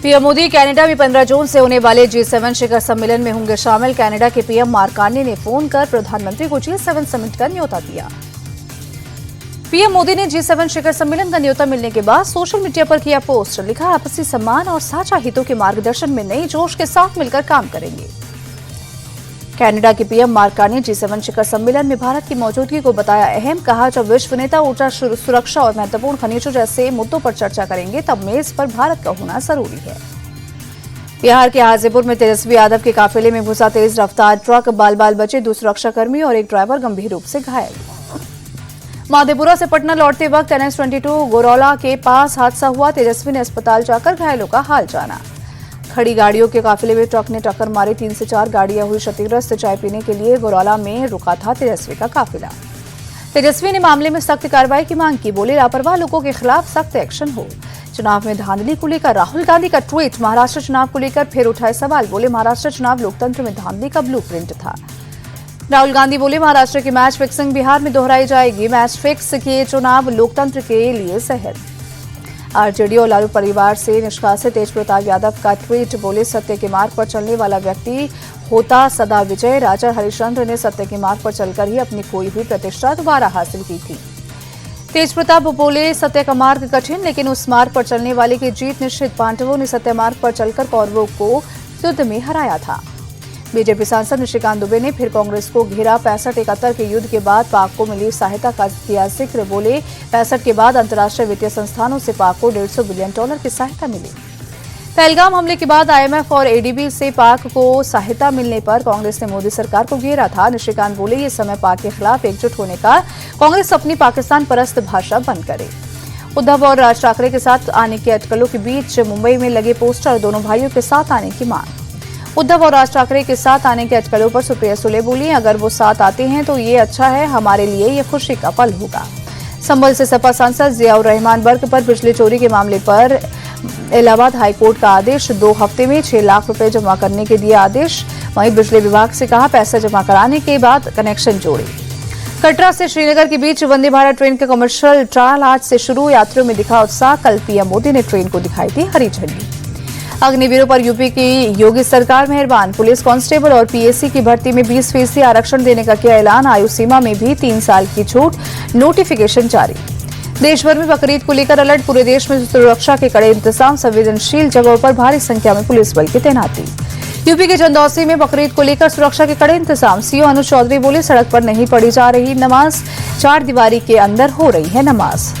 PM Modi Canada में 15 जून से होने वाले G7 शिखर सम्मेलन में होंगे शामिल। कनाडा के पीएम मार्क कार्नी ने फोन कर प्रधानमंत्री को G7 समिट का न्योता दिया। पीएम मोदी ने G7 शिखर सम्मेलन का न्योता मिलने के बाद सोशल मीडिया पर किया पोस्ट, लिखा आपसी सम्मान और साझा हितों के मार्गदर्शन में नए जोश के साथ मिलकर काम करेंगे। कनाडा के पीएम मार्क कार्नी ने G7 शिखर सम्मेलन में भारत की मौजूदगी को बताया अहम। कहा, जब विश्व नेता ऊर्जा सुरक्षा और महत्वपूर्ण खनिजों जैसे मुद्दों पर चर्चा करेंगे तब मेज पर भारत का होना जरूरी है। बिहार के हाजीपुर में तेजस्वी यादव के काफिले में घुसा तेज रफ्तार ट्रक, बाल बचे 2 सुरक्षाकर्मी और एक ड्राइवर गंभीर रूप से घायल। माधेपुरा से पटना लौटते वक्त NH-22 गोरौला के पास हादसा हुआ। तेजस्वी ने अस्पताल जाकर घायलों का हाल जाना। खड़ी गाड़ियों के काफिले में ट्रक ने टक्कर मारी, 3 से 4 गाड़ियां हुई क्षतिग्रस्त। चाय पीने के लिए गोरौला में रुका था तेजस्वी का काफिला। तेजस्वी ने मामले में सख्त कार्रवाई की मांग की। बोले, लापरवाह लोगों के खिलाफ सख्त एक्शन हो। चुनाव में धांधली को लेकर राहुल गांधी का ट्वीट। महाराष्ट्र चुनाव को लेकर फिर उठाए सवाल। बोले, महाराष्ट्र चुनाव लोकतंत्र में धांधली का ब्लूप्रिंट था। राहुल गांधी बोले, महाराष्ट्र की मैच फिक्सिंग बिहार में दोहराई जाएगी। मैच फिक्स किए चुनाव लोकतंत्र के लिए जहर। आरजेडी और लालू परिवार से निष्कासित तेज प्रताप यादव का ट्वीट। बोले, सत्य के मार्ग पर चलने वाला व्यक्ति होता सदा विजय। राजा हरिश्चंद्र ने सत्य के मार्ग पर चलकर ही अपनी खोई हुई प्रतिष्ठा दोबारा हासिल की थी। तेज प्रताप बोले, सत्य का मार्ग कठिन, लेकिन उस मार्ग पर चलने वाले की जीत निश्चित। पांडवों ने सत्य मार्ग पर चलकर कौरवों को युद्ध में हराया था। बीजेपी सांसद निशिकांत दुबे ने फिर कांग्रेस को घेरा। 65-71 के युद्ध के बाद पाक को मिली सहायता का किया जिक्र। बोले, 65 के बाद अंतर्राष्ट्रीय वित्तीय संस्थानों से पाक को $150 बिलियन की सहायता मिली। पहलगाम हमले के बाद IMF और ADB से पाक को सहायता मिलने पर कांग्रेस ने मोदी सरकार को घेरा था। निशिकांत बोले, ये समय पाक के खिलाफ एकजुट होने का। कांग्रेस अपनी पाकिस्तान परस्त भाषा बंद करे। उद्धव और राज ठाकरे के साथ आने की अटकलों के बीच मुंबई में लगे पोस्टर, दोनों भाइयों के साथ आने की मांग। उद्धव और राज ठाकरे के साथ आने के अटकलों पर सुप्रिया सुले बोली, अगर वो साथ आते हैं तो ये अच्छा है, हमारे लिए ये खुशी का पल होगा। संभल से सपा सांसद जियाउर रहमान वर्ग पर बिजली चोरी के मामले पर इलाहाबाद हाईकोर्ट का आदेश। 2 हफ्ते में 6 लाख रुपए जमा करने के दिए आदेश। वहीं बिजली विभाग से कहा, पैसा जमा कराने के बाद कनेक्शन जोड़े। कटरा से श्रीनगर के बीच वंदे भारत ट्रेन का कमर्शियल ट्रायल आज से शुरू। यात्रियों में दिखा उत्साह। कल पीएम मोदी ने ट्रेन को दिखाई दी हरी झंडी। अग्निवीरों पर यूपी की योगी सरकार मेहरबान। पुलिस कांस्टेबल और PAC की भर्ती में 20% आरक्षण देने का किया ऐलान। आयु सीमा में भी 3 साल की छूट। नोटिफिकेशन जारी। देश भर में बकरीद को लेकर अलर्ट। पूरे देश में सुरक्षा के कड़े इंतजाम। संवेदनशील जगहों पर भारी संख्या में पुलिस बल की तैनाती। यूपी के चंदौसी में बकरीद को लेकर सुरक्षा के कड़े इंतजाम। सीओ अनुज चौधरी बोले, सड़क पर नहीं पढ़ी जा रही नमाज, 4 दीवारी के अंदर हो रही है नमाज।